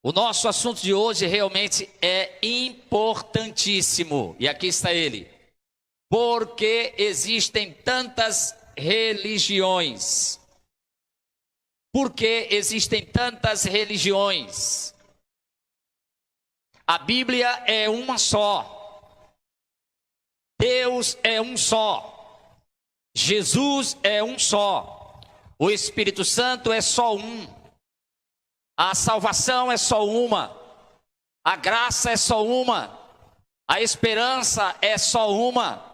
O nosso assunto de hoje realmente é importantíssimo. E aqui está ele. Por que existem tantas religiões? Por que existem tantas religiões? A Bíblia é uma só. Deus é um só. Jesus é um só. O Espírito Santo é só um. A salvação é só uma. A graça é só uma. A esperança é só uma.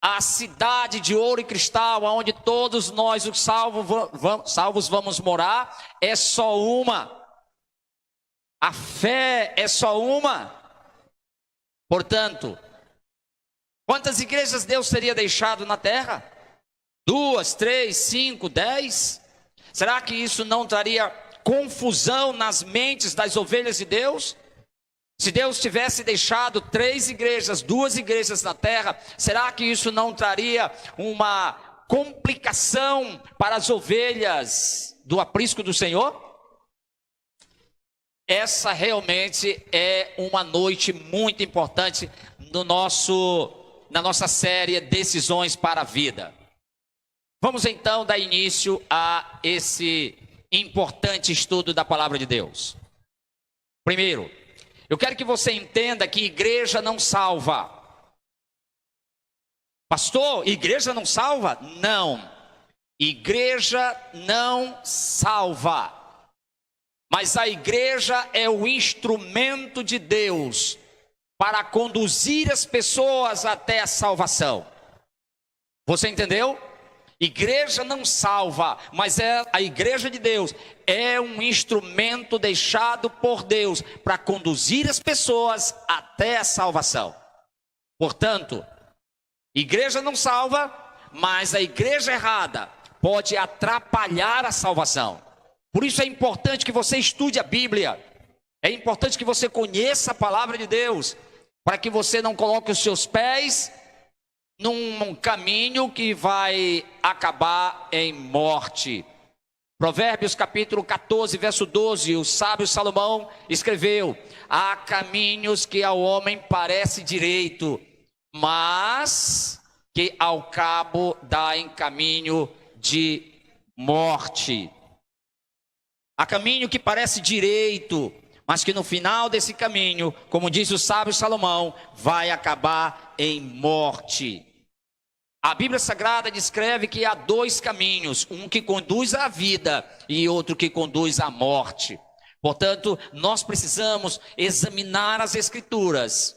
A cidade de ouro e cristal, onde todos nós, os salvos, vamos morar, é só uma. A fé é só uma. Portanto, quantas igrejas Deus teria deixado na terra? 2, 3, 5, 10? Será que isso não traria confusão nas mentes das ovelhas de Deus? Se Deus tivesse deixado 3 igrejas, 2 igrejas na terra, será que isso não traria uma complicação para as ovelhas do aprisco do Senhor? Essa realmente é uma noite muito importante na nossa série Decisões para a Vida. Vamos então dar início a esse importante estudo da palavra de Deus. Primeiro, eu quero que você entenda que igreja não salva. Pastor, igreja não salva? Não. Igreja não salva. Mas a igreja é o instrumento de Deus para conduzir as pessoas até a salvação. Você entendeu? Igreja não salva, mas a igreja de Deus é um instrumento deixado por Deus para conduzir as pessoas até a salvação. Portanto, igreja não salva, mas a igreja errada pode atrapalhar a salvação. Por isso é importante que você estude a Bíblia. É importante que você conheça a palavra de Deus, para que você não coloque os seus pés num caminho que vai acabar em morte. Provérbios capítulo 14, verso 12, o sábio Salomão escreveu: há caminhos que ao homem parece direito, mas que ao cabo dá em caminho de morte. Há caminho que parece direito, mas que no final desse caminho, como diz o sábio Salomão, vai acabar em morte. A Bíblia Sagrada descreve que há 2 caminhos, um que conduz à vida e outro que conduz à morte. Portanto, nós precisamos examinar as Escrituras,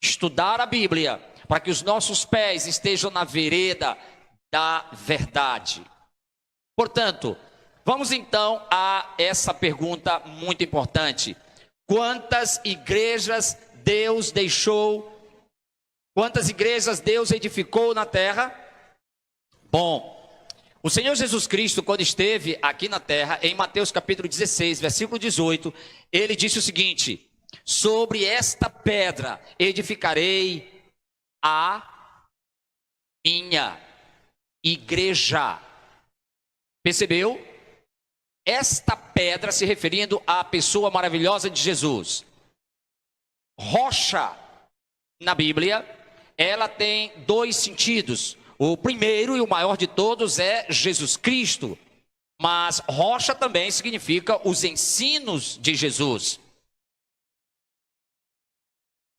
estudar a Bíblia, para que os nossos pés estejam na vereda da verdade. Portanto, vamos então a essa pergunta muito importante. Quantas igrejas Deus deixou? Quantas igrejas Deus edificou na terra? Bom, o Senhor Jesus Cristo, quando esteve aqui na terra, em Mateus capítulo 16, versículo 18, ele disse o seguinte: sobre esta pedra edificarei a minha igreja. Percebeu? Esta pedra se referindo à pessoa maravilhosa de Jesus. Rocha, na Bíblia, ela tem 2 sentidos. O primeiro e o maior de todos é Jesus Cristo. Mas rocha também significa os ensinos de Jesus.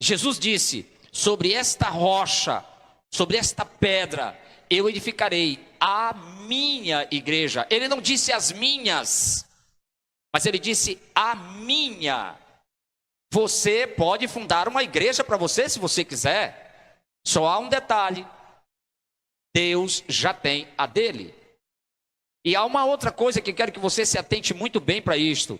Jesus disse: sobre esta rocha, sobre esta pedra, eu edificarei a minha igreja. Ele não disse as minhas, mas ele disse a minha. Você pode fundar uma igreja para você se você quiser. Só há um detalhe: Deus já tem a dele. E há uma outra coisa que quero que você se atente muito bem para isto.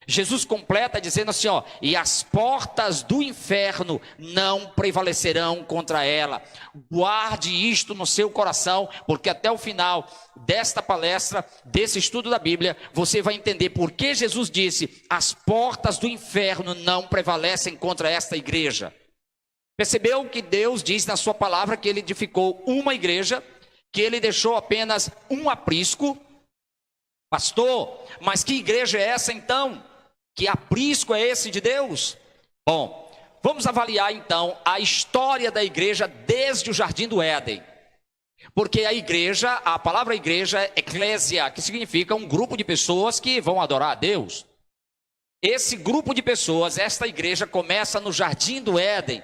Jesus completa dizendo assim, e as portas do inferno não prevalecerão contra ela. Guarde isto no seu coração, porque até o final desta palestra, desse estudo da Bíblia, você vai entender por que Jesus disse: as portas do inferno não prevalecem contra esta igreja. Percebeu que Deus diz na sua palavra que ele edificou uma igreja, que ele deixou apenas um aprisco? Pastor, mas que igreja é essa então? Que aprisco é esse de Deus? Bom, vamos avaliar então a história da igreja desde o Jardim do Éden. Porque a igreja, a palavra igreja é eclésia, que significa um grupo de pessoas que vão adorar a Deus. Esse grupo de pessoas, esta igreja começa no Jardim do Éden,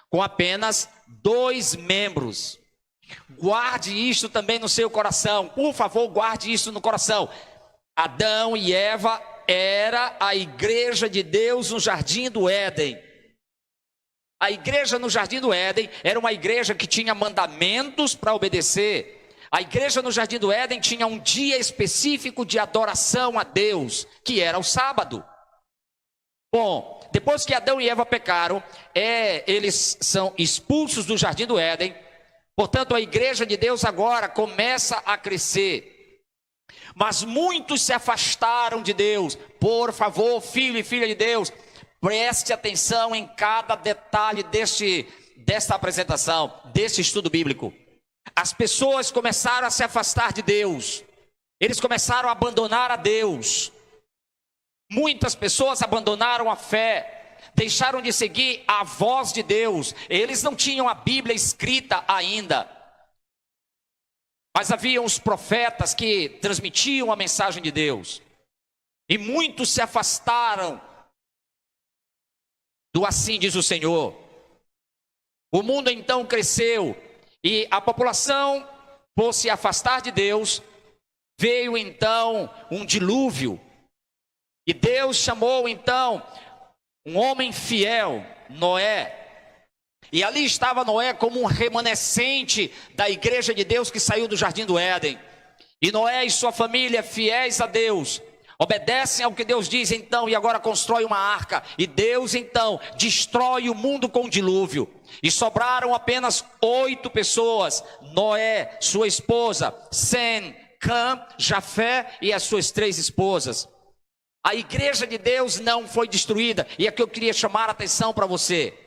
com apenas 2 membros. Guarde isso também no seu coração, por favor, guarde isso no coração. Adão e Eva era a igreja de Deus no Jardim do Éden. A igreja no Jardim do Éden era uma igreja que tinha mandamentos para obedecer. A igreja no Jardim do Éden tinha um dia específico de adoração a Deus, que era o sábado. Bom, depois que Adão e Eva pecaram, eles são expulsos do Jardim do Éden. Portanto, a igreja de Deus agora começa a crescer. Mas muitos se afastaram de Deus. Por favor, filho e filha de Deus, preste atenção em cada detalhe desta apresentação, deste estudo bíblico. As pessoas começaram a se afastar de Deus. Eles começaram a abandonar a Deus. Muitas pessoas abandonaram a fé, deixaram de seguir a voz de Deus. Eles não tinham a Bíblia escrita ainda, mas haviam os profetas que transmitiam a mensagem de Deus. E muitos se afastaram do assim diz o Senhor. O mundo então cresceu e a população, por se afastar de Deus, veio então um dilúvio. E Deus chamou então um homem fiel, Noé. E ali estava Noé como um remanescente da igreja de Deus que saiu do Jardim do Éden. E Noé e sua família, fiéis a Deus, obedecem ao que Deus diz então, e agora constrói uma arca. E Deus então destrói o mundo com o dilúvio. E sobraram apenas 8 pessoas: Noé, sua esposa, Sem, Cã, Jafé e as suas 3 esposas. A igreja de Deus não foi destruída. E aqui eu queria chamar a atenção para você.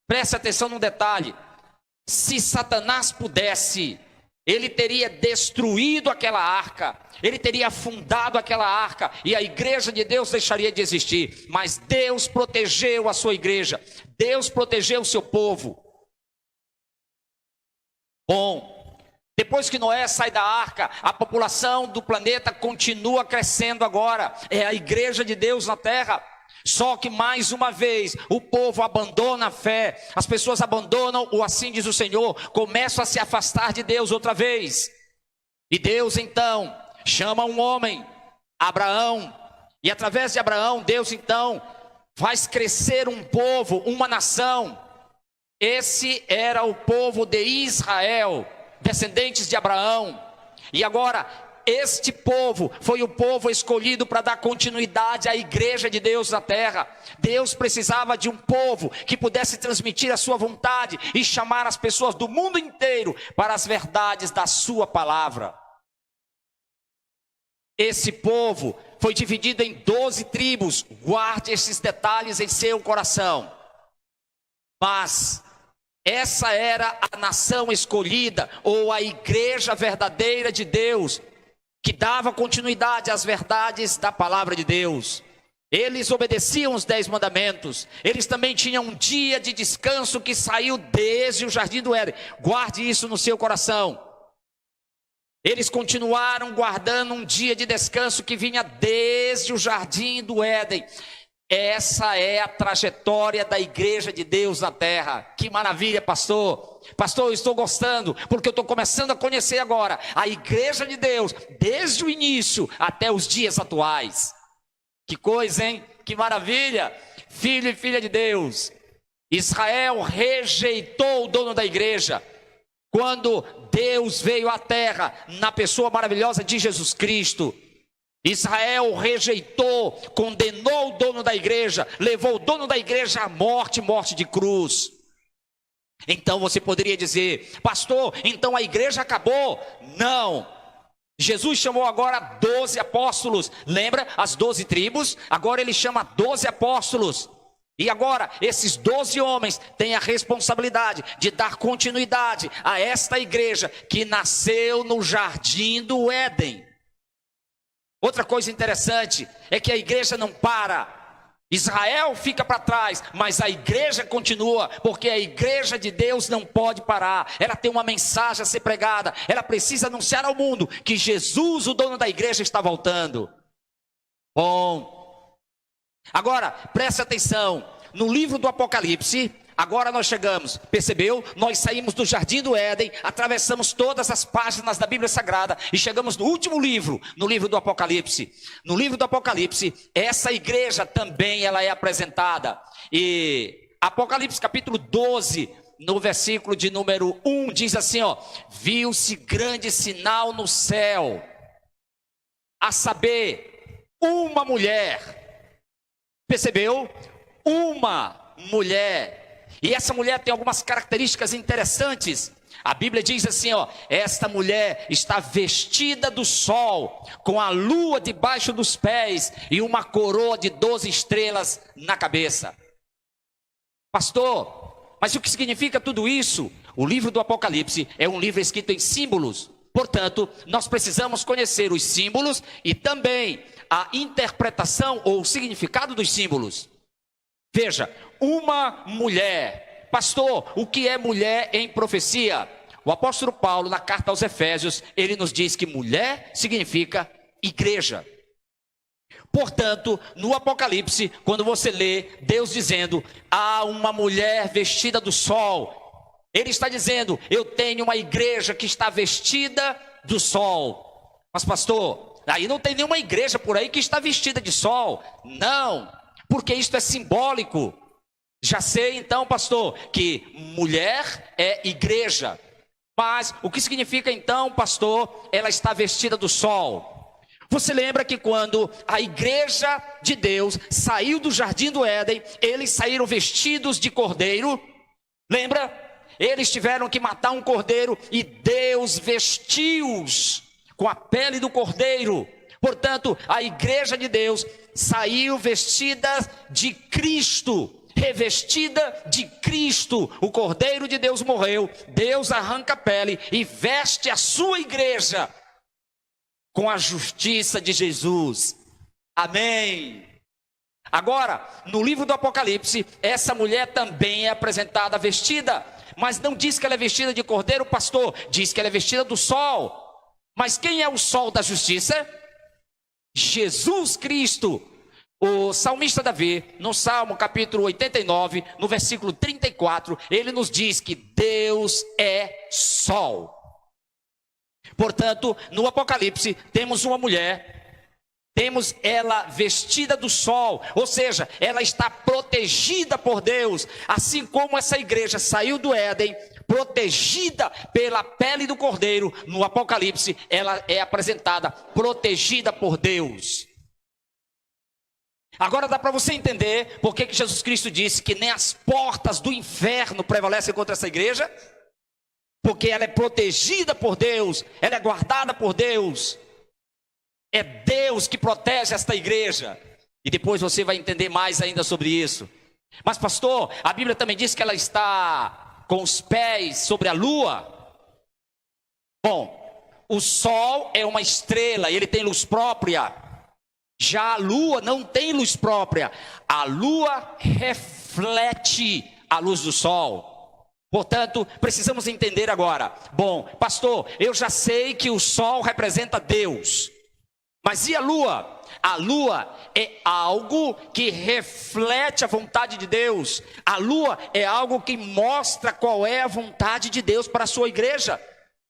Preste atenção num detalhe. Se Satanás pudesse, ele teria destruído aquela arca. Ele teria afundado aquela arca. E a igreja de Deus deixaria de existir. Mas Deus protegeu a sua igreja. Deus protegeu o seu povo. Bom, depois que Noé sai da arca, a população do planeta continua crescendo agora. É a igreja de Deus na terra. Só que mais uma vez, o povo abandona a fé. As pessoas abandonam o assim diz o Senhor. Começam a se afastar de Deus outra vez. E Deus então chama um homem, Abraão. E através de Abraão, Deus então faz crescer um povo, uma nação. Esse era o povo de Israel, descendentes de Abraão. E agora, este povo foi o povo escolhido para dar continuidade à igreja de Deus na terra. Deus precisava de um povo que pudesse transmitir a sua vontade e chamar as pessoas do mundo inteiro para as verdades da sua palavra. Esse povo foi dividido em 12 tribos. Guarde esses detalhes em seu coração. Mas essa era a nação escolhida, ou a igreja verdadeira de Deus, que dava continuidade às verdades da palavra de Deus. Eles obedeciam os 10 mandamentos. Eles também tinham um dia de descanso que saiu desde o Jardim do Éden. Guarde isso no seu coração. Eles continuaram guardando um dia de descanso que vinha desde o Jardim do Éden. Essa é a trajetória da igreja de Deus na terra. Que maravilha, pastor. Pastor, eu estou gostando, porque eu estou começando a conhecer agora a igreja de Deus, desde o início até os dias atuais. Que coisa, hein? Que maravilha. Filho e filha de Deus. Israel rejeitou o dono da igreja quando Deus veio à terra na pessoa maravilhosa de Jesus Cristo. Israel rejeitou, condenou o dono da igreja, levou o dono da igreja à morte, morte de cruz. Então você poderia dizer: pastor, então a igreja acabou? Não. Jesus chamou agora 12 apóstolos. Lembra as 12 tribos? Agora ele chama 12 apóstolos. E agora esses 12 homens têm a responsabilidade de dar continuidade a esta igreja que nasceu no Jardim do Éden. Outra coisa interessante é que a igreja não para. Israel fica para trás, mas a igreja continua, porque a igreja de Deus não pode parar. Ela tem uma mensagem a ser pregada, ela precisa anunciar ao mundo que Jesus, o dono da igreja, está voltando. Bom, agora preste atenção, no livro do Apocalipse, agora nós chegamos, percebeu? Nós saímos do Jardim do Éden, atravessamos todas as páginas da Bíblia Sagrada e chegamos no último livro, no livro do Apocalipse. No livro do Apocalipse, essa igreja também ela é apresentada. E Apocalipse capítulo 12, no versículo de número 1, diz assim, ó: viu-se grande sinal no céu, a saber, uma mulher. Percebeu? Uma mulher. E essa mulher tem algumas características interessantes. A Bíblia diz assim, ó: esta mulher está vestida do sol, com a lua debaixo dos pés e uma coroa de 12 estrelas na cabeça. Pastor, mas o que significa tudo isso? O livro do Apocalipse é um livro escrito em símbolos. Portanto, nós precisamos conhecer os símbolos e também a interpretação ou o significado dos símbolos. Veja, uma mulher. Pastor, o que é mulher em profecia? O apóstolo Paulo, na carta aos Efésios, ele nos diz que mulher significa igreja. Portanto, no Apocalipse, quando você lê Deus dizendo, há uma mulher vestida do sol, ele está dizendo, eu tenho uma igreja que está vestida do sol. Mas pastor, aí não tem nenhuma igreja por aí que está vestida de sol. Não, porque isto é simbólico. Já sei então, pastor, que mulher é igreja. Mas o que significa então, pastor, ela está vestida do sol? Você lembra que quando a igreja de Deus saiu do Jardim do Éden, eles saíram vestidos de cordeiro? Lembra? Eles tiveram que matar um cordeiro e Deus vestiu-os com a pele do cordeiro. Portanto, a igreja de Deus saiu vestida de Cristo, revestida de Cristo. O Cordeiro de Deus morreu, Deus arranca a pele e veste a sua igreja com a justiça de Jesus. Amém. Agora, no livro do Apocalipse, essa mulher também é apresentada vestida, mas não diz que ela é vestida de cordeiro, pastor, diz que ela é vestida do sol. Mas quem é o sol da justiça? Jesus Cristo. O salmista Davi, no Salmo capítulo 89, no versículo 34, ele nos diz que Deus é sol. Portanto, no Apocalipse, temos uma mulher, temos ela vestida do sol, ou seja, ela está protegida por Deus, assim como essa igreja saiu do Éden, protegida pela pele do cordeiro. No Apocalipse, ela é apresentada protegida por Deus. Agora dá para você entender por que Jesus Cristo disse que nem as portas do inferno prevalecem contra essa igreja? Porque ela é protegida por Deus, ela é guardada por Deus. É Deus que protege esta igreja. E depois você vai entender mais ainda sobre isso. Mas pastor, a Bíblia também diz que ela está com os pés sobre a lua. Bom, o sol é uma estrela e ele tem luz própria. Já a lua não tem luz própria. A lua reflete a luz do sol. Portanto, precisamos entender agora. Bom, pastor, eu já sei que o sol representa Deus. Mas e a lua? A lua é algo que reflete a vontade de Deus. A lua é algo que mostra qual é a vontade de Deus para a sua igreja.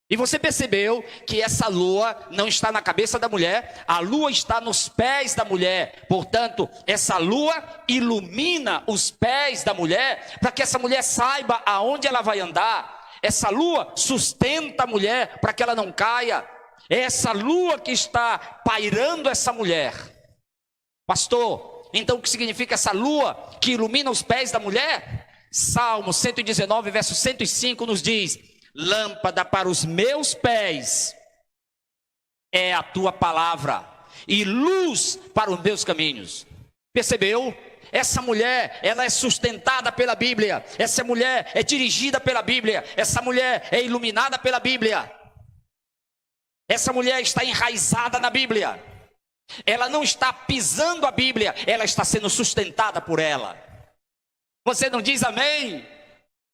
E você percebeu que essa lua não está na cabeça da mulher, a lua está nos pés da mulher. Portanto, essa lua ilumina os pés da mulher, para que essa mulher saiba aonde ela vai andar. Essa lua sustenta a mulher para que ela não caia. É essa lua que está pairando essa mulher. Pastor, então o que significa essa lua que ilumina os pés da mulher? Salmo 119, verso 105 nos diz: lâmpada para os meus pés é a tua palavra e luz para os meus caminhos. Percebeu? Essa mulher, ela é sustentada pela Bíblia. Essa mulher é dirigida pela Bíblia. Essa mulher é iluminada pela Bíblia. Essa mulher está enraizada na Bíblia. Ela não está pisando a Bíblia, ela está sendo sustentada por ela. Você não diz amém?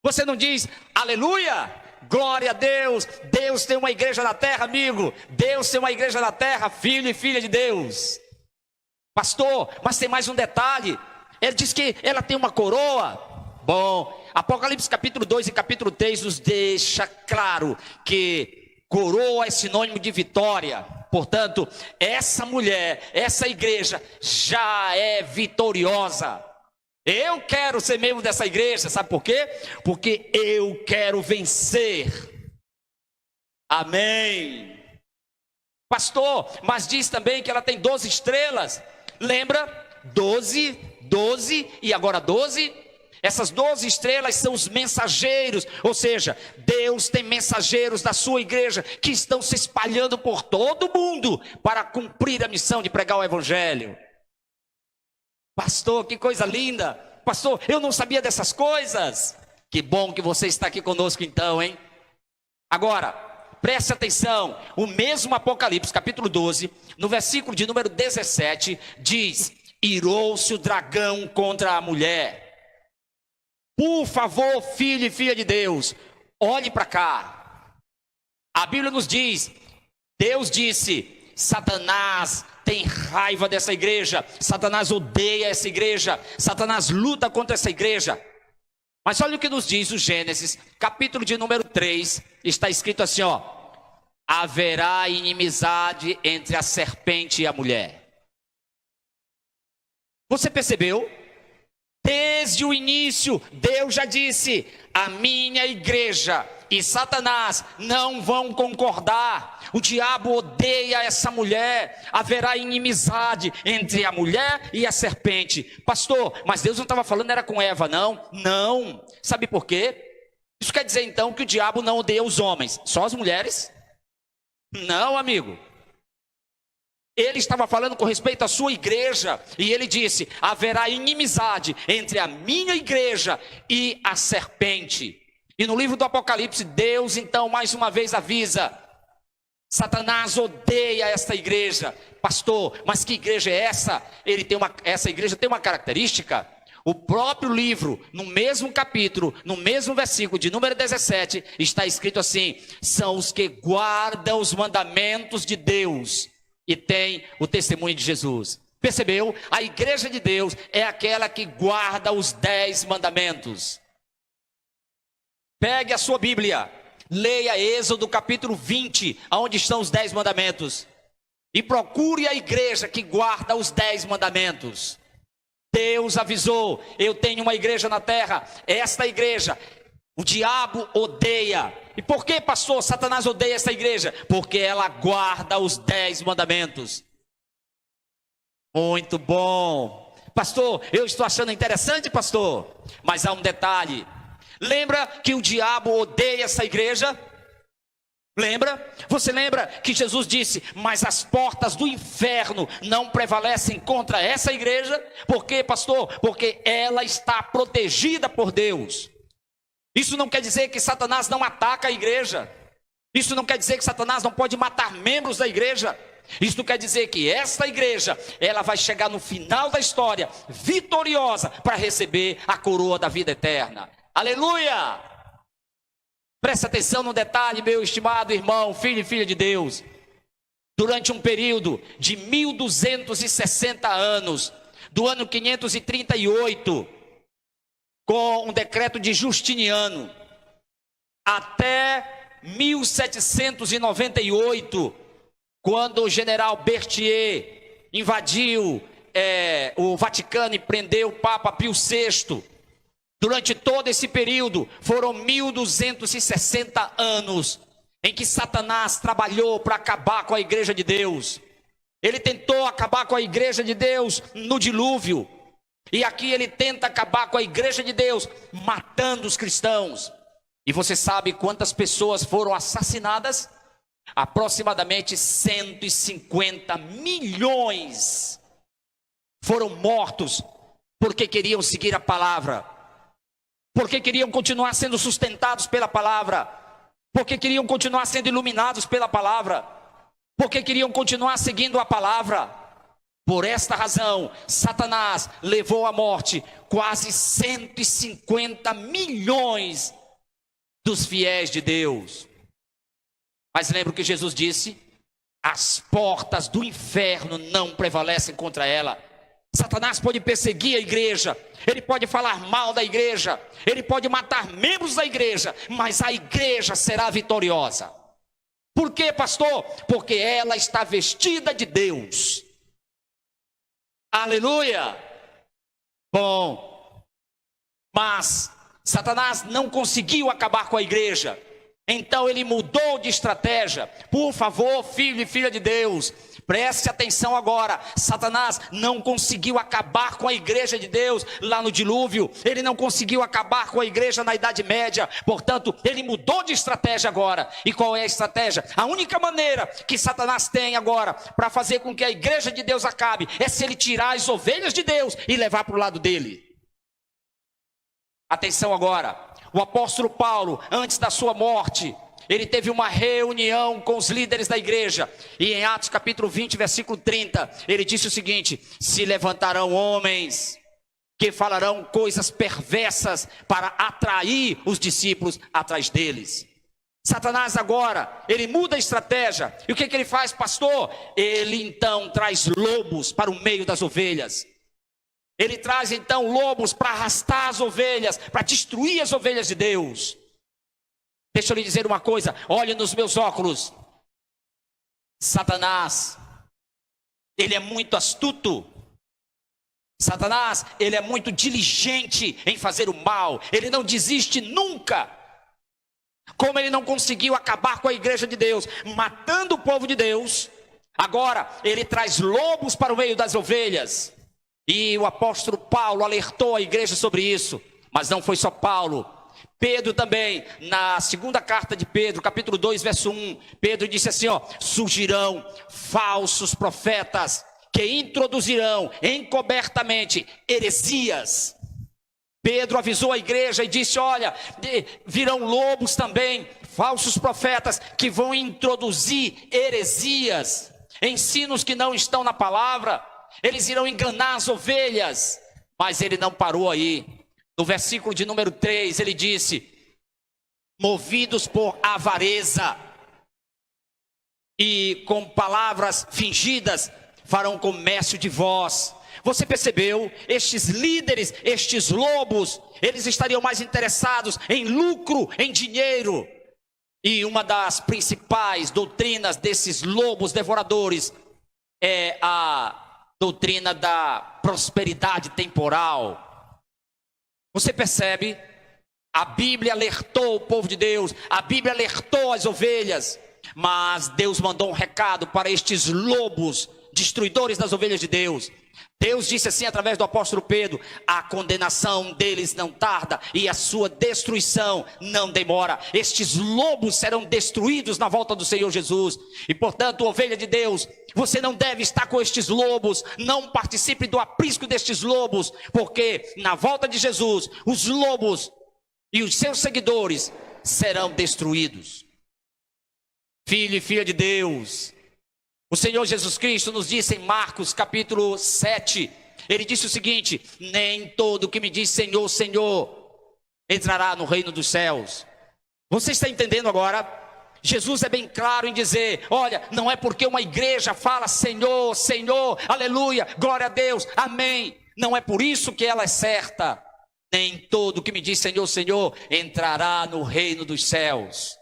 Você não diz aleluia? Glória a Deus. Deus tem uma igreja na terra, amigo. Deus tem uma igreja na terra, filho e filha de Deus. Pastor, mas tem mais um detalhe. Ele diz que ela tem uma coroa. Bom, Apocalipse capítulo 2 e capítulo 3 nos deixa claro que coroa é sinônimo de vitória. Portanto, essa mulher, essa igreja já é vitoriosa. Eu quero ser membro dessa igreja, sabe por quê? Porque eu quero vencer. Amém. Pastor, mas diz também que ela tem 12 estrelas. Lembra? 12 e agora 12. Essas 12 estrelas são os mensageiros, ou seja, Deus tem mensageiros da sua igreja que estão se espalhando por todo o mundo para cumprir a missão de pregar o evangelho. Pastor, que coisa linda. Pastor, eu não sabia dessas coisas. Que bom que você está aqui conosco então, hein? Agora, preste atenção. O mesmo Apocalipse, capítulo 12, no versículo de número 17, diz: irou-se o dragão contra a mulher. Por favor, filho e filha de Deus, olhe para cá. A Bíblia nos diz, Deus disse, Satanás tem raiva dessa igreja, Satanás odeia essa igreja, Satanás luta contra essa igreja. Mas olha o que nos diz o Gênesis, capítulo de número 3, está escrito assim, ó: haverá inimizade entre a serpente e a mulher. Você percebeu? Desde o início, Deus já disse, a minha igreja e Satanás não vão concordar. O diabo odeia essa mulher, haverá inimizade entre a mulher e a serpente. Pastor, mas Deus não estava falando, era com Eva, não? Não. Sabe por quê? Isso quer dizer então que o diabo não odeia os homens, só as mulheres? Não, amigo. Ele estava falando com respeito à sua igreja, e ele disse, haverá inimizade entre a minha igreja e a serpente. E no livro do Apocalipse, Deus então mais uma vez avisa, Satanás odeia esta igreja. Pastor, mas que igreja é essa? Essa igreja tem uma característica. O próprio livro, no mesmo capítulo, no mesmo versículo de número 17, está escrito assim, são os que guardam os mandamentos de Deus e tem o testemunho de Jesus. Percebeu? A igreja de Deus é aquela que guarda os 10 mandamentos. Pegue a sua Bíblia, leia Êxodo capítulo 20, onde estão os 10 mandamentos. E procure a igreja que guarda os 10 mandamentos. Deus avisou, eu tenho uma igreja na terra, esta igreja, o diabo odeia. E por que, pastor, Satanás odeia essa igreja? Porque ela guarda os 10 mandamentos. Muito bom. Pastor, eu estou achando interessante, pastor. Mas há um detalhe. Lembra que o diabo odeia essa igreja? Lembra? Você lembra que Jesus disse, mas as portas do inferno não prevalecem contra essa igreja? Por quê, pastor? Porque ela está protegida por Deus. Isso não quer dizer que Satanás não ataca a igreja. Isso não quer dizer que Satanás não pode matar membros da igreja. Isso quer dizer que esta igreja, ela vai chegar no final da história, vitoriosa, para receber a coroa da vida eterna. Aleluia! Presta atenção no detalhe, meu estimado irmão, filho e filha de Deus. Durante um período de 1260 anos, do ano 538, com um decreto de Justiniano, até 1798, quando o general Berthier invadiu o Vaticano e prendeu o Papa Pio VI. Durante todo esse período, foram 1260 anos em que Satanás trabalhou para acabar com a igreja de Deus. Ele tentou acabar com a igreja de Deus no dilúvio. E aqui ele tenta acabar com a igreja de Deus, matando os cristãos. E você sabe quantas pessoas foram assassinadas? Aproximadamente 150 milhões foram mortos porque queriam seguir a palavra, porque queriam continuar sendo sustentados pela palavra, porque queriam continuar sendo iluminados pela palavra, porque queriam continuar seguindo a palavra. Por esta razão, Satanás levou à morte quase 150 milhões dos fiéis de Deus. Mas lembra o que Jesus disse? As portas do inferno não prevalecem contra ela. Satanás pode perseguir a igreja, ele pode falar mal da igreja, ele pode matar membros da igreja, mas a igreja será vitoriosa. Por quê, pastor? Porque ela está vestida de Deus. Aleluia! Bom, mas Satanás não conseguiu acabar com a igreja. Então ele mudou de estratégia. Por favor, filho e filha de Deus, preste atenção agora. Satanás não conseguiu acabar com a igreja de Deus lá no dilúvio. Ele não conseguiu acabar com a igreja na Idade Média. Portanto, ele mudou de estratégia agora. E qual é a estratégia? A única maneira que Satanás tem agora para fazer com que a igreja de Deus acabe é se ele tirar as ovelhas de Deus e levar para o lado dele. Atenção agora. O apóstolo Paulo, antes da sua morte, ele teve uma reunião com os líderes da igreja. E em Atos capítulo 20, versículo 30, ele disse o seguinte: se levantarão homens que falarão coisas perversas para atrair os discípulos atrás deles. Satanás agora, ele muda a estratégia. E o que ele faz, pastor? Ele então traz lobos para o meio das ovelhas. Ele traz então lobos para arrastar as ovelhas, para destruir as ovelhas de Deus. Deixa eu lhe dizer uma coisa, olhe nos meus óculos. Satanás, ele é muito astuto. Satanás, ele é muito diligente em fazer o mal. Ele não desiste nunca. Como ele não conseguiu acabar com a igreja de Deus, matando o povo de Deus, agora ele traz lobos para o meio das ovelhas. E o apóstolo Paulo alertou a igreja sobre isso. Mas não foi só Paulo. Pedro também, na segunda carta de Pedro, capítulo 2, verso 1, Pedro disse assim, surgirão falsos profetas que introduzirão encobertamente heresias. Pedro avisou a igreja e disse, olha, virão lobos também, falsos profetas que vão introduzir heresias, ensinos que não estão na palavra. Eles irão enganar as ovelhas. Mas ele não parou aí. No versículo de número 3, ele disse, movidos por avareza e com palavras fingidas, farão comércio de vós. Você percebeu? Estes líderes, estes lobos, eles estariam mais interessados em lucro, em dinheiro. E uma das principais doutrinas desses lobos devoradores é a doutrina da prosperidade temporal. Você percebe? A Bíblia alertou o povo de Deus, a Bíblia alertou as ovelhas, mas Deus mandou um recado para estes lobos, destruidores das ovelhas de Deus. Deus disse assim através do apóstolo Pedro, a condenação deles não tarda e a sua destruição não demora. Estes lobos serão destruídos na volta do Senhor Jesus. E portanto, ovelha de Deus, você não deve estar com estes lobos, não participe do aprisco destes lobos, porque na volta de Jesus, os lobos e os seus seguidores serão destruídos. Filho e filha de Deus, o Senhor Jesus Cristo nos disse em Marcos capítulo 7, ele disse o seguinte, nem todo que me diz Senhor, Senhor, entrará no reino dos céus. Você está entendendo agora? Jesus é bem claro em dizer, olha, não é porque uma igreja fala Senhor, Senhor, aleluia, glória a Deus, amém, não é por isso que ela é certa. Nem todo que me diz Senhor, Senhor, entrará no reino dos céus.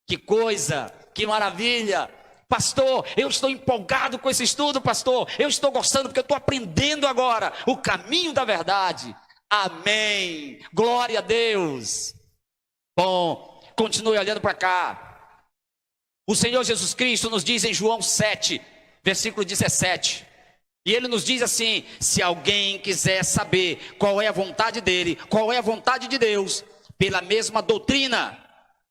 Que coisa, que maravilha. Pastor, eu estou empolgado com esse estudo, pastor. Eu estou gostando porque eu estou aprendendo agora o caminho da verdade. Amém. Glória a Deus. Bom, continue olhando para cá. O Senhor Jesus Cristo nos diz em João 7, versículo 17. E ele nos diz assim, se alguém quiser saber qual é a vontade dele, qual é a vontade de Deus, pela mesma doutrina,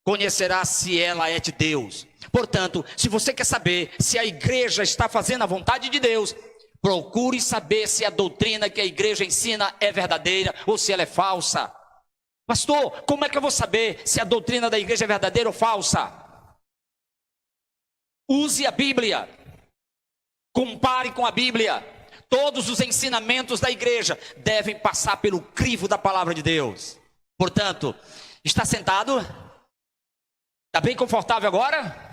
conhecerá se ela é de Deus. Portanto, se você quer saber se a igreja está fazendo a vontade de Deus, procure saber se a doutrina que a igreja ensina é verdadeira ou se ela é falsa. Pastor, como é que eu vou saber se a doutrina da igreja é verdadeira ou falsa? Use a Bíblia. Compare com a Bíblia. Todos os ensinamentos da igreja devem passar pelo crivo da palavra de Deus. Portanto, está sentado? Está bem confortável agora?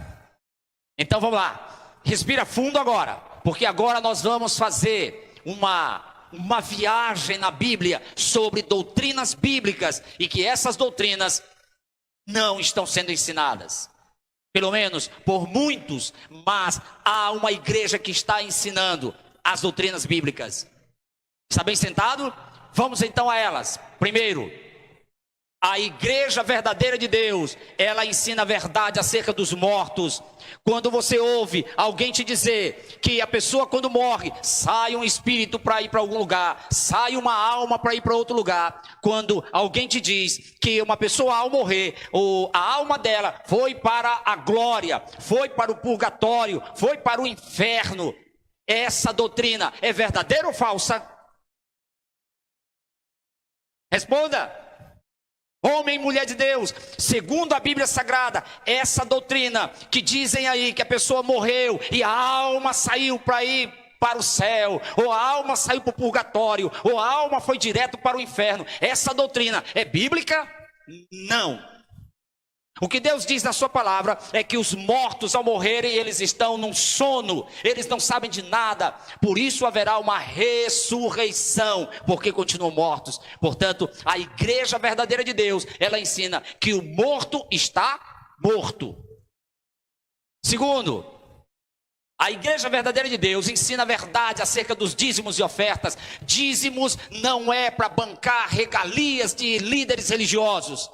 Então vamos lá. Respira fundo agora, porque agora nós vamos fazer uma viagem na Bíblia sobre doutrinas bíblicas e que essas doutrinas não estão sendo ensinadas. Pelo menos por muitos, mas há uma igreja que está ensinando as doutrinas bíblicas. Está bem sentado? Vamos então a elas. Primeiro, a igreja verdadeira de Deus, ela ensina a verdade acerca dos mortos. Quando você ouve alguém te dizer que a pessoa quando morre, sai um espírito para ir para algum lugar, sai uma alma para ir para outro lugar. Quando alguém te diz que uma pessoa ao morrer, a alma dela foi para a glória, foi para o purgatório, foi para o inferno. Essa doutrina é verdadeira ou falsa? Responda. Homem e mulher de Deus, segundo a Bíblia Sagrada, essa doutrina que dizem aí que a pessoa morreu e a alma saiu para ir para o céu, ou a alma saiu para o purgatório, ou a alma foi direto para o inferno, essa doutrina é bíblica? Não. O que Deus diz na sua palavra é que os mortos ao morrerem, eles estão num sono, eles não sabem de nada, por isso haverá uma ressurreição, porque continuam mortos. Portanto, a igreja verdadeira de Deus, ela ensina que o morto está morto. Segundo, a igreja verdadeira de Deus ensina a verdade acerca dos dízimos e ofertas. Dízimos não é para bancar regalias de líderes religiosos.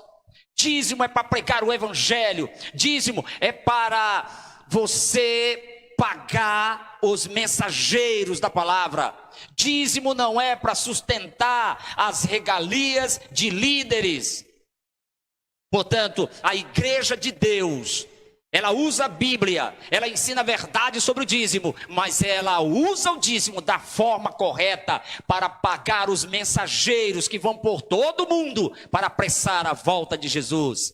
Dízimo é para pregar o evangelho. Dízimo é para você pagar os mensageiros da palavra. Dízimo não é para sustentar as regalias de líderes. Portanto, a igreja de Deus, ela usa a Bíblia, ela ensina a verdade sobre o dízimo, mas ela usa o dízimo da forma correta para pagar os mensageiros que vão por todo o mundo para apressar a volta de Jesus.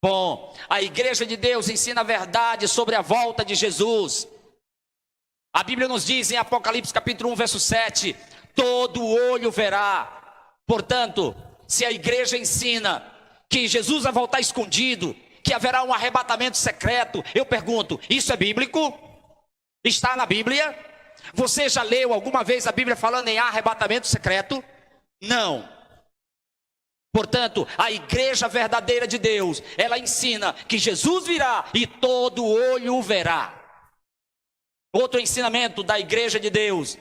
Bom, a igreja de Deus ensina a verdade sobre a volta de Jesus. A Bíblia nos diz em Apocalipse capítulo 1, verso 7, todo olho verá. Portanto, se a igreja ensina que Jesus vai voltar escondido, que haverá um arrebatamento secreto, eu pergunto, isso é bíblico? Está na Bíblia? Você já leu alguma vez a Bíblia falando em arrebatamento secreto? Não. Portanto, a igreja verdadeira de Deus, ela ensina que Jesus virá e todo olho o verá. Outro ensinamento da igreja de Deus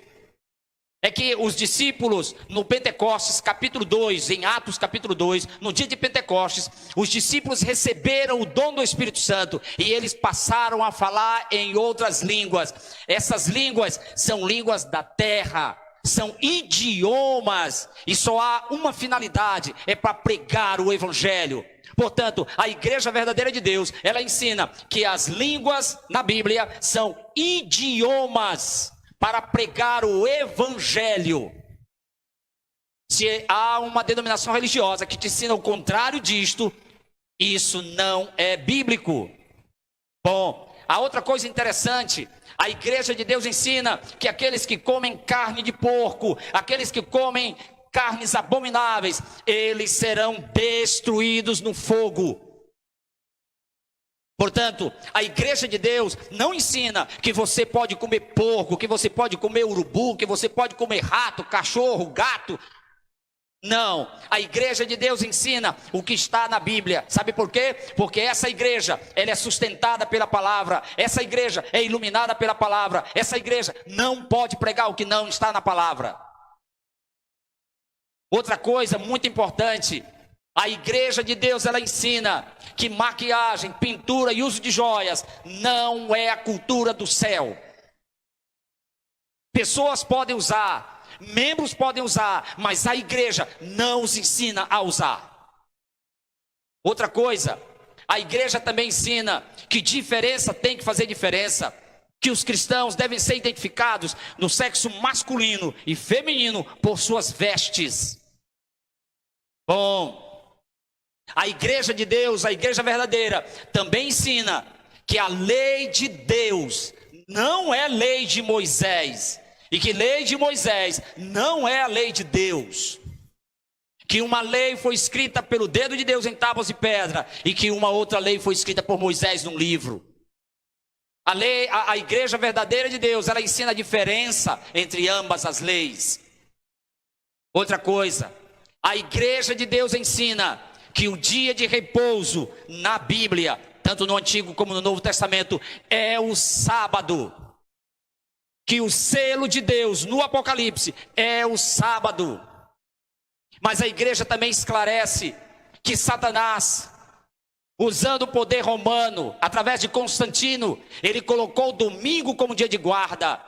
é que os discípulos no Pentecostes capítulo 2, em Atos capítulo 2, no dia de Pentecostes, os discípulos receberam o dom do Espírito Santo e eles passaram a falar em outras línguas. Essas línguas são línguas da terra, são idiomas e só há uma finalidade, é para pregar o evangelho. Portanto, a igreja verdadeira de Deus, ela ensina que as línguas na Bíblia são idiomas para pregar o evangelho. Se há uma denominação religiosa que te ensina o contrário disto, isso não é bíblico. Bom, a outra coisa interessante, a igreja de Deus ensina que aqueles que comem carne de porco, aqueles que comem carnes abomináveis, eles serão destruídos no fogo. Portanto, a igreja de Deus não ensina que você pode comer porco, que você pode comer urubu, que você pode comer rato, cachorro, gato. Não, a igreja de Deus ensina o que está na Bíblia. Sabe por quê? Porque essa igreja, ela é sustentada pela palavra. Essa igreja é iluminada pela palavra. Essa igreja não pode pregar o que não está na palavra. Outra coisa muito importante, a igreja de Deus, ela ensina que maquiagem, pintura e uso de joias não é a cultura do céu. Pessoas podem usar, membros podem usar, mas a igreja não os ensina a usar. Outra coisa, a igreja também ensina que diferença tem que fazer diferença, que os cristãos devem ser identificados no sexo masculino e feminino por suas vestes. Bom, a igreja de Deus, a igreja verdadeira, também ensina que a lei de Deus não é lei de Moisés. e que lei de Moisés não é a lei de Deus, que uma lei foi escrita pelo dedo de Deus em tábuas de pedra, e que uma outra lei foi escrita por Moisés num livro. A igreja verdadeira de Deus, ela ensina a diferença entre ambas as leis. Outra coisa, a igreja de Deus ensina que o dia de repouso na Bíblia, tanto no Antigo como no Novo Testamento, é o sábado. Que o selo de Deus no Apocalipse é o sábado. Mas a igreja também esclarece que Satanás, usando o poder romano, através de Constantino, ele colocou o domingo como dia de guarda.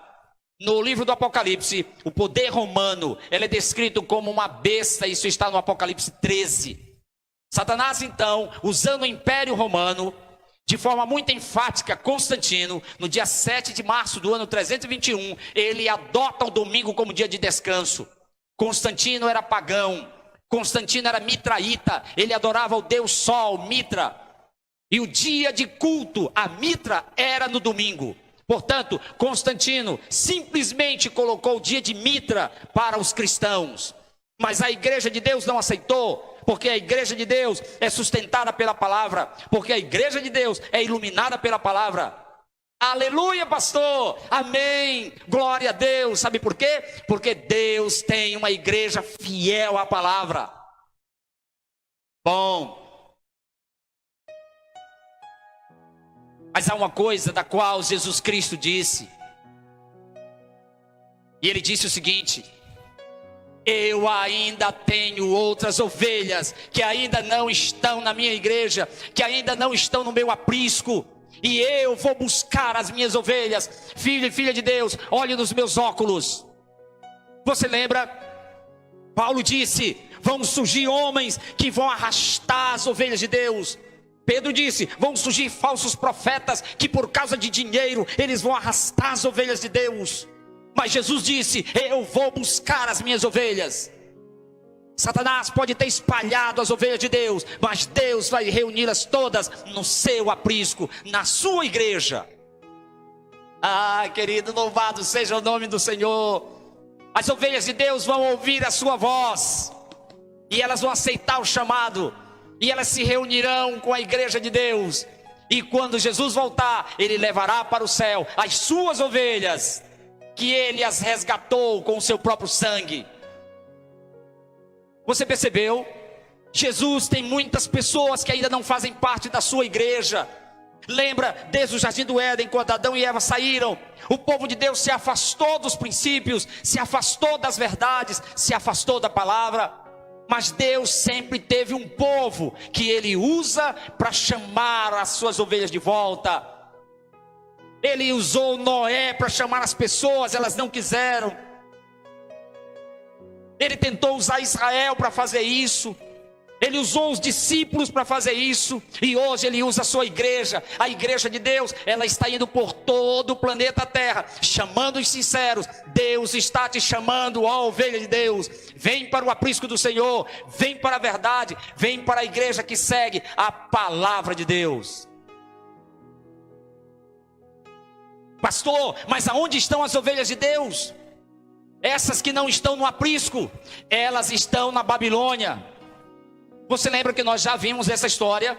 No livro do Apocalipse, o poder romano, ele é descrito como uma besta, isso está no Apocalipse 13. Satanás, então, usando o Império Romano, de forma muito enfática, Constantino, no dia 7 de março do ano 321, ele adota o domingo como dia de descanso. Constantino era pagão, Constantino era mitraíta, ele adorava o deus Sol, Mitra. E o dia de culto a Mitra era no domingo. Portanto, Constantino simplesmente colocou o dia de Mitra para os cristãos. Mas a igreja de Deus não aceitou. Porque a igreja de Deus é sustentada pela palavra. Porque a igreja de Deus é iluminada pela palavra. Aleluia, pastor, amém, glória a Deus. Sabe por quê? Porque Deus tem uma igreja fiel à palavra. Bom, mas há uma coisa da qual Jesus Cristo disse. E ele disse o seguinte: eu ainda tenho outras ovelhas que ainda não estão na minha igreja, que ainda não estão no meu aprisco, e eu vou buscar as minhas ovelhas. Filho e filha de Deus, olhe nos meus óculos. Você lembra? Paulo disse: vão surgir homens que vão arrastar as ovelhas de Deus. Pedro disse: vão surgir falsos profetas que por causa de dinheiro eles vão arrastar as ovelhas de Deus. Mas Jesus disse: eu vou buscar as minhas ovelhas. Satanás pode ter espalhado as ovelhas de Deus, mas Deus vai reuni-las todas no seu aprisco, na sua igreja. Ah, querido, louvado seja o nome do Senhor. As ovelhas de Deus vão ouvir a sua voz, e elas vão aceitar o chamado, e elas se reunirão com a igreja de Deus. E quando Jesus voltar, ele levará para o céu as suas ovelhas, que ele as resgatou com o seu próprio sangue. Você percebeu? Jesus tem muitas pessoas que ainda não fazem parte da sua igreja. Lembra, desde o jardim do Éden, quando Adão e Eva saíram, o povo de Deus se afastou dos princípios, se afastou das verdades, se afastou da palavra. Mas Deus sempre teve um povo que ele usa para chamar as suas ovelhas de volta. Ele usou Noé para chamar as pessoas, elas não quiseram. Ele tentou usar Israel para fazer isso. Ele usou os discípulos para fazer isso. E hoje ele usa a sua igreja. A igreja de Deus, ela está indo por todo o planeta Terra, chamando os sinceros. Deus está te chamando, ó ovelha de Deus. Vem para o aprisco do Senhor. Vem para a verdade. Vem para a igreja que segue a palavra de Deus. Pastor, mas aonde estão as ovelhas de Deus? Essas que não estão no aprisco, elas estão na Babilônia. Você lembra que nós já vimos essa história?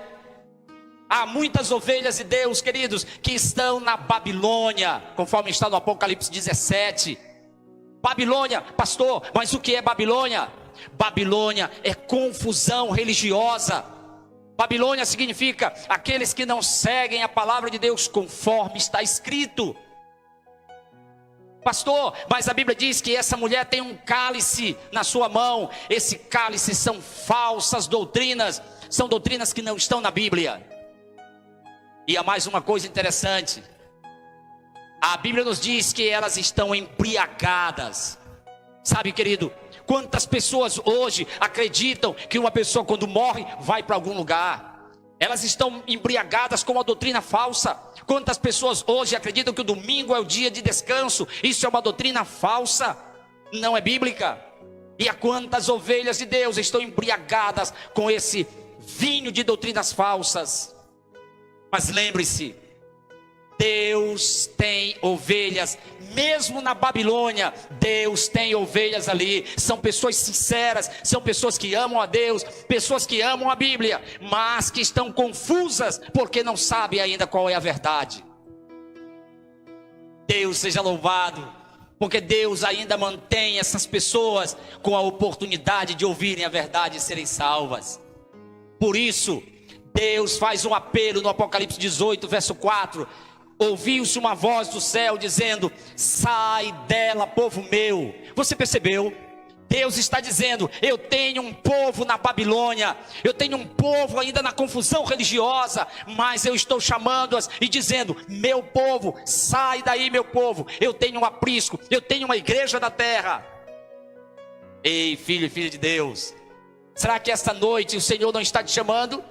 Há muitas ovelhas de Deus, queridos, que estão na Babilônia, conforme está no Apocalipse 17. Babilônia, pastor, mas o que é Babilônia? Babilônia é confusão religiosa. Babilônia significa aqueles que não seguem a palavra de Deus conforme está escrito. Pastor, mas a Bíblia diz que essa mulher tem um cálice na sua mão. Esse cálice são falsas doutrinas, são doutrinas que não estão na Bíblia. E há mais uma coisa interessante. A Bíblia nos diz que elas estão embriagadas. Sabe, querido, quantas pessoas hoje acreditam que uma pessoa quando morre vai para algum lugar? Elas estão embriagadas com a doutrina falsa. Quantas pessoas hoje acreditam que o domingo é o dia de descanso? Isso é uma doutrina falsa, não é bíblica. E há quantas ovelhas de Deus estão embriagadas com esse vinho de doutrinas falsas. Mas lembre-se, Deus tem ovelhas, mesmo na Babilônia, Deus tem ovelhas ali. São pessoas sinceras, são pessoas que amam a Deus, pessoas que amam a Bíblia, mas que estão confusas porque não sabem ainda qual é a verdade. Deus seja louvado, porque Deus ainda mantém essas pessoas com a oportunidade de ouvirem a verdade e serem salvas. Por isso, Deus faz um apelo no Apocalipse 18, verso 4. Ouviu-se uma voz do céu dizendo: sai dela, povo meu. Você percebeu? Deus está dizendo: eu tenho um povo na Babilônia, eu tenho um povo ainda na confusão religiosa, mas eu estou chamando-as e dizendo: meu povo, sai daí, meu povo. Eu tenho um aprisco, eu tenho uma igreja na terra. Ei, filho e filha de Deus, será que esta noite o Senhor não está te chamando?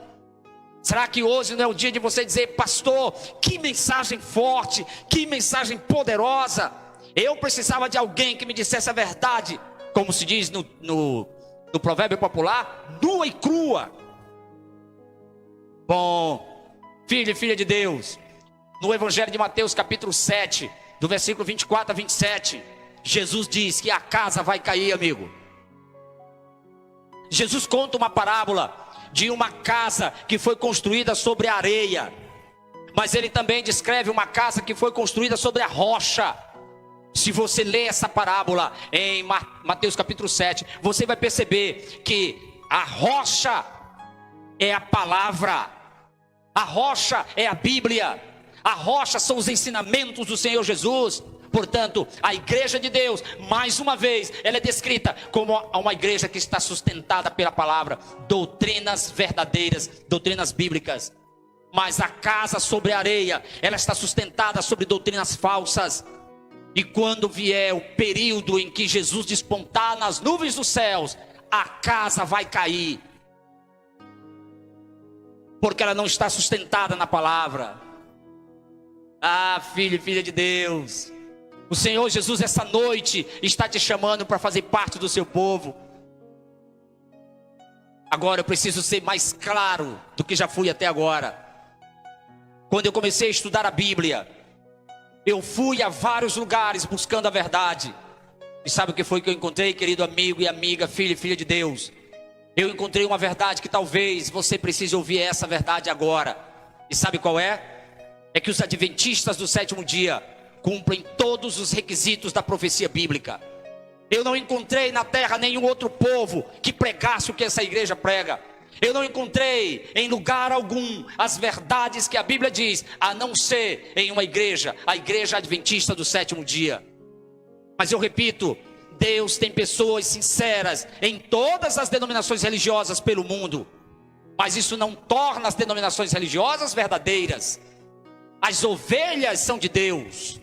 Será que hoje não é o dia de você dizer: pastor, que mensagem forte, que mensagem poderosa. Eu precisava de alguém que me dissesse a verdade, como se diz no provérbio popular, nua e crua. Bom, filho e filha de Deus, no Evangelho de Mateus capítulo 7, do versículo 24 a 27, Jesus diz que a casa vai cair, amigo. Jesus conta uma parábola de uma casa que foi construída sobre a areia, mas ele também descreve uma casa que foi construída sobre a rocha. Se você ler essa parábola em Mateus capítulo 7, você vai perceber que a rocha é a palavra, a rocha é a Bíblia, a rocha são os ensinamentos do Senhor Jesus. Portanto, a igreja de Deus, mais uma vez, ela é descrita como uma igreja que está sustentada pela palavra, doutrinas verdadeiras, doutrinas bíblicas. Mas a casa sobre a areia, ela está sustentada sobre doutrinas falsas. E quando vier o período em que Jesus despontar nas nuvens dos céus, a casa vai cair, porque ela não está sustentada na palavra. Ah, filho e filha de Deus, o Senhor Jesus essa noite está te chamando para fazer parte do seu povo. Agora eu preciso ser mais claro do que já fui até agora. Quando eu comecei a estudar a Bíblia, eu fui a vários lugares buscando a verdade. E sabe o que foi que eu encontrei, querido amigo e amiga, filho e filha de Deus? Eu encontrei uma verdade que talvez você precise ouvir essa verdade agora. E sabe qual é? É que os adventistas do sétimo dia cumprem todos os requisitos da profecia bíblica. Eu não encontrei na terra nenhum outro povo que pregasse o que essa igreja prega. Eu não encontrei em lugar algum as verdades que a Bíblia diz, a não ser em uma igreja, a igreja adventista do sétimo dia. Mas eu repito, Deus tem pessoas sinceras em todas as denominações religiosas pelo mundo, mas isso não torna as denominações religiosas verdadeiras. As ovelhas são de Deus,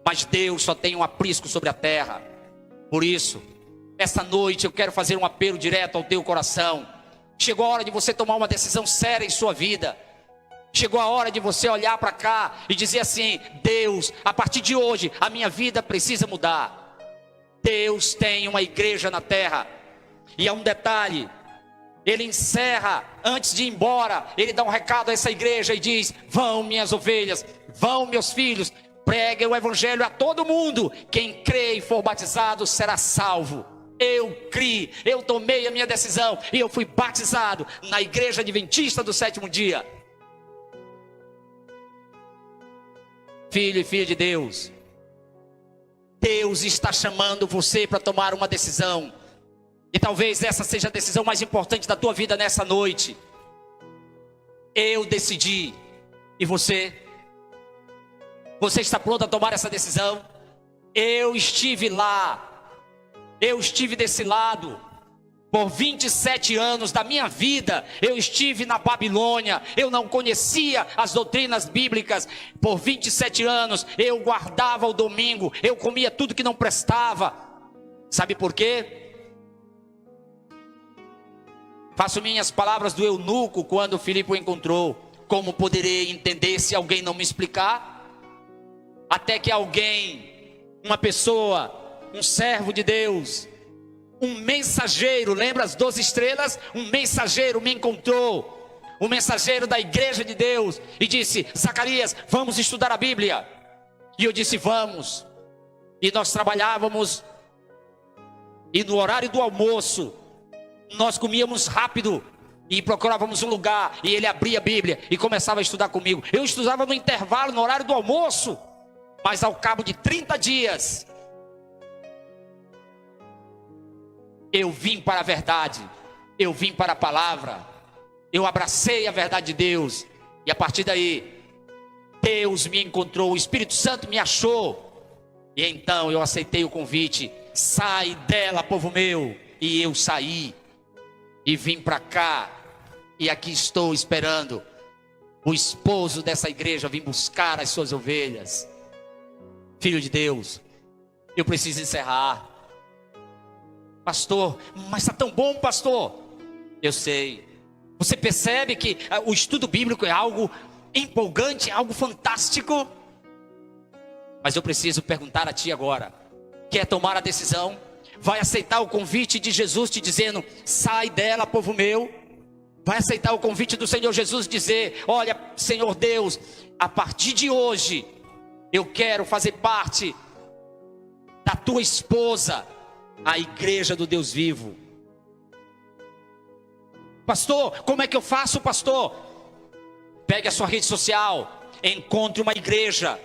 mas Deus só tem um aprisco sobre a terra. Por isso, esta noite eu quero fazer um apelo direto ao teu coração. Chegou a hora de você tomar uma decisão séria em sua vida. Chegou a hora de você olhar para cá e dizer assim: Deus, a partir de hoje a minha vida precisa mudar. Deus tem uma igreja na terra. E há um detalhe, ele encerra, antes de ir embora, ele dá um recado a essa igreja e diz: vão minhas ovelhas, vão meus filhos, preguem o evangelho a todo mundo. Quem crê e for batizado será salvo. Eu criei, eu tomei a minha decisão e eu fui batizado na igreja adventista do sétimo dia. Filho e filha de Deus, Deus está chamando você para tomar uma decisão. E talvez essa seja a decisão mais importante da tua vida nessa noite. Eu decidi. E você? Você está pronto a tomar essa decisão? Eu estive lá. Eu estive desse lado. Por 27 anos da minha vida, eu estive na Babilônia. Eu não conhecia as doutrinas bíblicas. Por 27 anos, eu guardava o domingo. Eu comia tudo que não prestava. Sabe por quê? Faço minhas palavras do eunuco quando Filipe o encontrou. Como poderei entender se alguém não me explicar? Até que alguém, uma pessoa, um servo de Deus, um mensageiro, lembra as 12 estrelas? Um mensageiro me encontrou. o mensageiro da igreja de Deus, e disse: Zacarias, vamos estudar a Bíblia. E eu disse: vamos. E nós trabalhávamos, e no horário do almoço, nós comíamos rápido, e procurávamos um lugar, e ele abria a Bíblia, e começava a estudar comigo. Eu estudava no intervalo, no horário do almoço, mas ao cabo de 30 dias, eu vim para a verdade, eu vim para a palavra, eu abracei a verdade de Deus, e a partir daí, Deus me encontrou, o Espírito Santo me achou, e então eu aceitei o convite: sai dela, povo meu. E eu saí, e vim para cá, e aqui estou esperando o esposo dessa igreja vir buscar as suas ovelhas. Filho de Deus, eu preciso encerrar. Pastor, mas está tão bom, pastor. Eu sei. Você percebe que o estudo bíblico é algo empolgante, é algo fantástico. Mas eu preciso perguntar a ti agora: quer tomar a decisão? Vai aceitar o convite de Jesus te dizendo: sai dela, povo meu? Vai aceitar o convite do Senhor Jesus dizer: olha, Senhor Deus, a partir de hoje eu quero fazer parte da tua esposa, a igreja do Deus vivo. Pastor, como é que eu faço, pastor? Pegue a sua rede social, encontre uma igreja,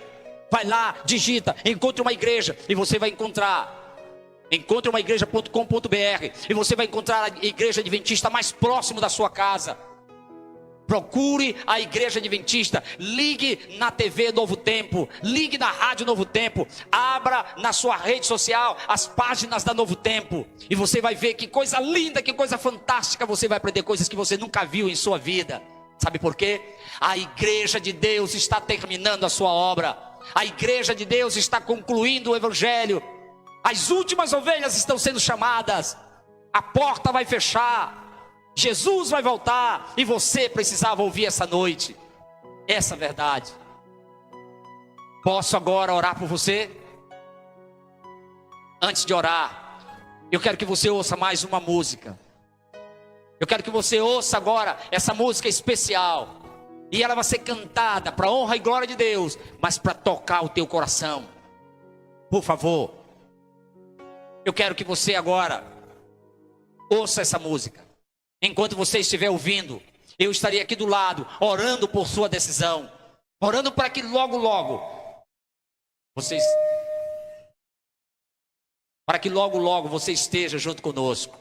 vai lá, digita, encontre uma igreja, e você vai encontrar. Encontre uma igreja.com.br, e você vai encontrar a igreja adventista mais próximo da sua casa. Procure a igreja adventista, ligue na TV Novo Tempo, ligue na rádio Novo Tempo, abra na sua rede social as páginas da Novo Tempo, e você vai ver que coisa linda, que coisa fantástica. Você vai aprender coisas que você nunca viu em sua vida. Sabe por quê? A igreja de Deus está terminando a sua obra, a igreja de Deus está concluindo o evangelho, as últimas ovelhas estão sendo chamadas, a porta vai fechar, Jesus vai voltar, e você precisava ouvir essa noite essa verdade. Posso agora orar por você? Antes de orar, eu quero que você ouça mais uma música. Eu quero que você ouça agora essa música especial, e ela vai ser cantada para a honra e glória de Deus, mas para tocar o teu coração. Por favor, eu quero que você agora ouça essa música. Enquanto você estiver ouvindo, eu estarei aqui do lado, orando por sua decisão, orando para que logo, logo, você esteja junto conosco.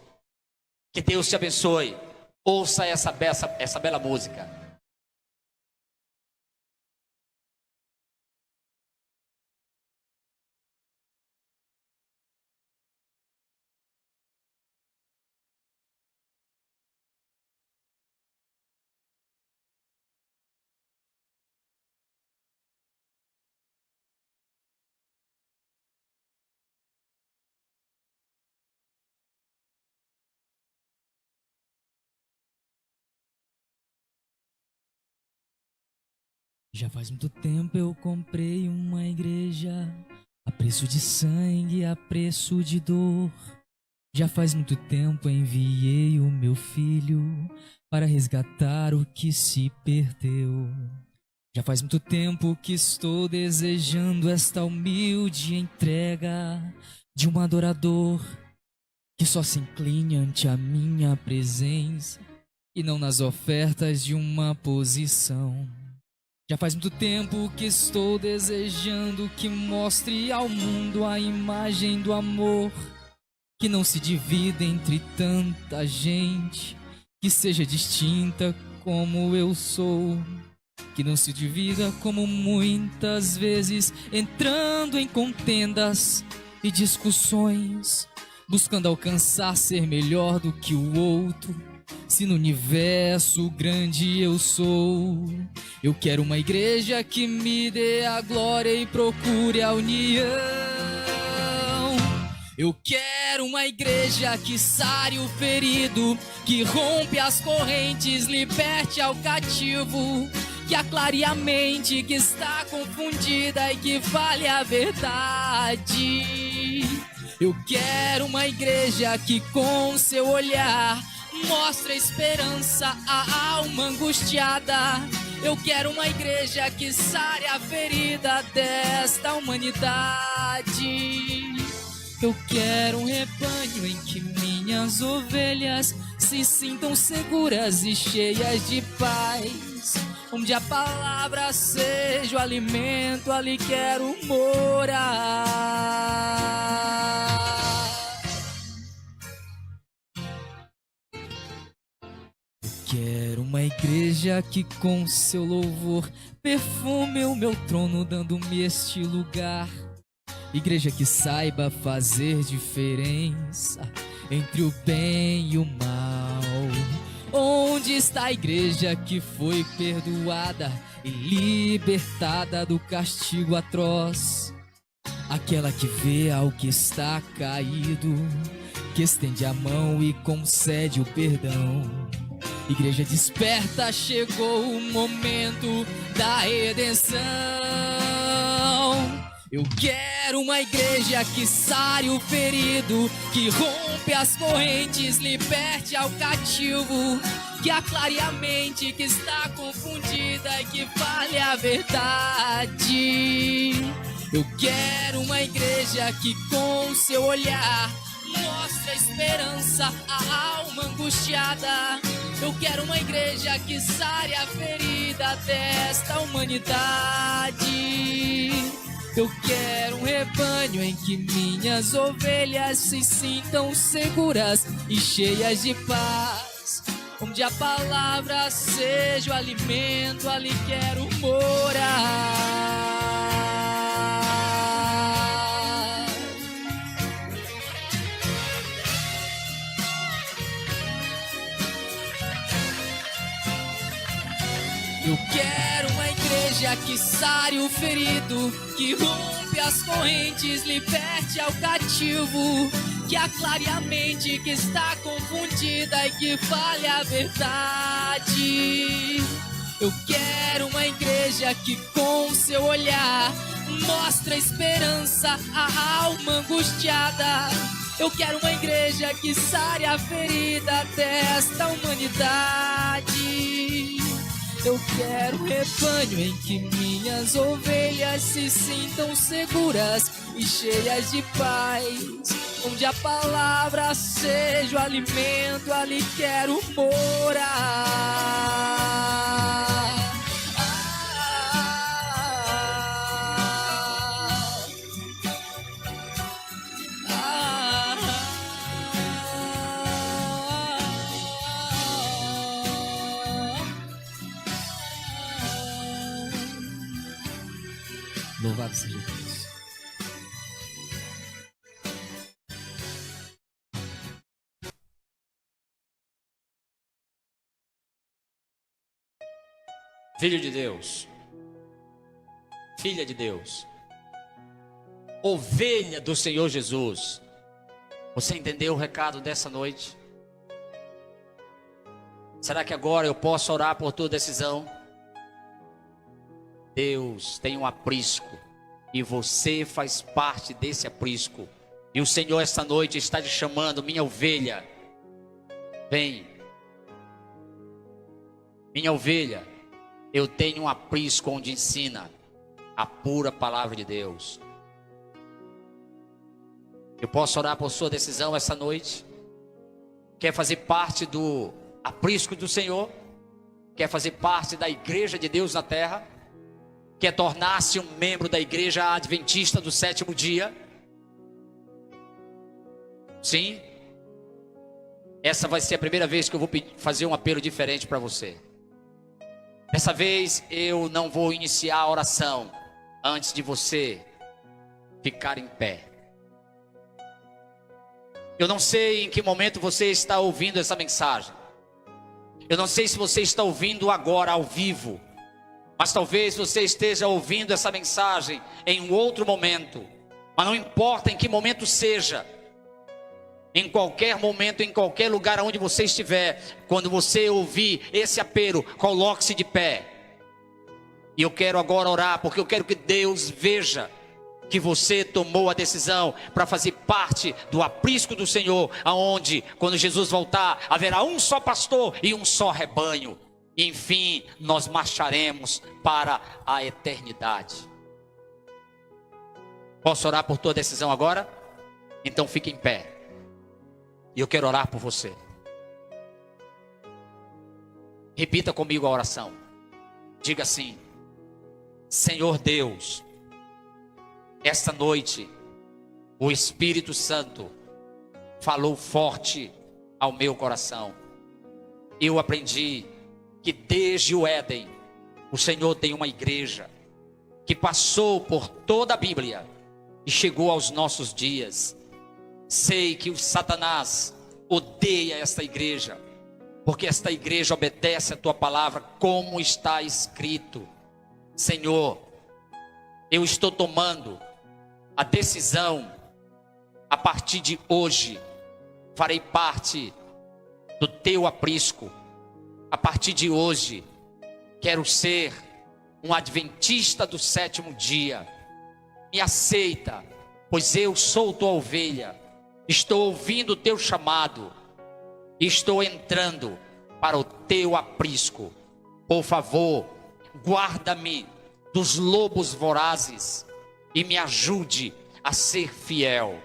Que Deus te abençoe. Ouça essa bela música. Já faz muito tempo eu comprei uma igreja, a preço de sangue, a preço de dor. Já faz muito tempo enviei o meu filho para resgatar o que se perdeu. Já faz muito tempo que estou desejando esta humilde entrega de um adorador que só se incline ante a minha presença e não nas ofertas de uma posição. Já faz muito tempo que estou desejando que mostre ao mundo a imagem do amor, que não se divida entre tanta gente, que seja distinta como eu sou, que não se divida como muitas vezes, entrando em contendas e discussões, buscando alcançar ser melhor do que o outro. Se no universo grande eu sou, eu quero uma igreja que me dê a glória e procure a união. Eu quero uma igreja que sare o ferido, que rompe as correntes, liberte ao cativo, que aclare a mente que está confundida e que fale a verdade. Eu quero uma igreja que com seu olhar mostra esperança à alma angustiada. Eu quero uma igreja que sare a ferida desta humanidade. Eu quero um rebanho em que minhas ovelhas se sintam seguras e cheias de paz, onde a palavra seja o alimento, ali quero morar. Quero uma igreja que com seu louvor perfume o meu trono, dando-me este lugar. Igreja que saiba fazer diferença entre o bem e o mal. Onde está a igreja que foi perdoada e libertada do castigo atroz? Aquela que vê ao que está caído, que estende a mão e concede o perdão. Igreja desperta, chegou o momento da redenção. Eu quero uma igreja que sare o ferido, que rompe as correntes, liberte ao cativo, que aclare a mente que está confundida e que fale a verdade. Eu quero uma igreja que com seu olhar mostra esperança à alma angustiada. Eu quero uma igreja que sare a ferida desta humanidade. Eu quero um rebanho em que minhas ovelhas se sintam seguras e cheias de paz, onde a palavra seja o alimento, ali quero morar. Eu quero uma igreja que sare o ferido, que rompe as correntes, liberte ao cativo, que aclare a mente que está confundida e que fale a verdade. Eu quero uma igreja que com seu olhar mostra esperança à alma angustiada. Eu quero uma igreja que sare a ferida desta humanidade. Eu quero um rebanho em que minhas ovelhas se sintam seguras e cheias de paz, onde a palavra seja o alimento, ali quero morar. Louvado seja Deus. Filho de Deus, filha de Deus, ovelha do Senhor Jesus, você entendeu o recado dessa noite? Será que agora eu posso orar por tua decisão? Deus tem um aprisco e você faz parte desse aprisco, e o Senhor esta noite está te chamando: minha ovelha, vem. Minha ovelha, eu tenho um aprisco onde ensina a pura palavra de Deus. Eu posso orar por sua decisão essa noite? Quer fazer parte do aprisco do Senhor? Quer fazer parte da igreja de Deus na terra? Quer tornar-se um membro da igreja adventista do sétimo dia? Sim? Essa vai ser a primeira vez que eu vou fazer um apelo diferente para você. Dessa vez eu não vou iniciar a oração antes de você ficar em pé. Eu não sei em que momento você está ouvindo essa mensagem. Eu não sei se você está ouvindo agora ao vivo, mas talvez você esteja ouvindo essa mensagem em um outro momento. Mas não importa em que momento seja, em qualquer momento, em qualquer lugar onde você estiver, quando você ouvir esse apelo, coloque-se de pé. E eu quero agora orar, porque eu quero que Deus veja que você tomou a decisão para fazer parte do aprisco do Senhor, aonde, quando Jesus voltar, haverá um só pastor e um só rebanho. Enfim, nós marcharemos para a eternidade. Posso orar por tua decisão agora? Então fique em pé. E eu quero orar por você. Repita comigo a oração. Diga assim: Senhor Deus, esta noite o Espírito Santo falou forte ao meu coração. Eu aprendi que desde o Éden o Senhor tem uma igreja que passou por toda a Bíblia e chegou aos nossos dias. Sei que o Satanás odeia esta igreja, porque esta igreja obedece a tua palavra como está escrito. Senhor, eu estou tomando a decisão, a partir de hoje, farei parte do teu aprisco. A partir de hoje, quero ser um adventista do sétimo dia. Me aceita, pois eu sou tua ovelha. Estou ouvindo o teu chamado. Estou entrando para o teu aprisco. Por favor, guarda-me dos lobos vorazes e me ajude a ser fiel.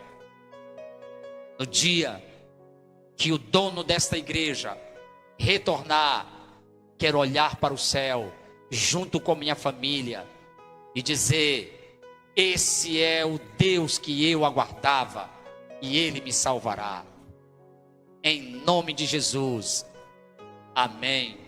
No dia que o dono desta igreja retornar, quero olhar para o céu junto com minha família e dizer: esse é o Deus que eu aguardava e Ele me salvará. Em nome de Jesus. Amém.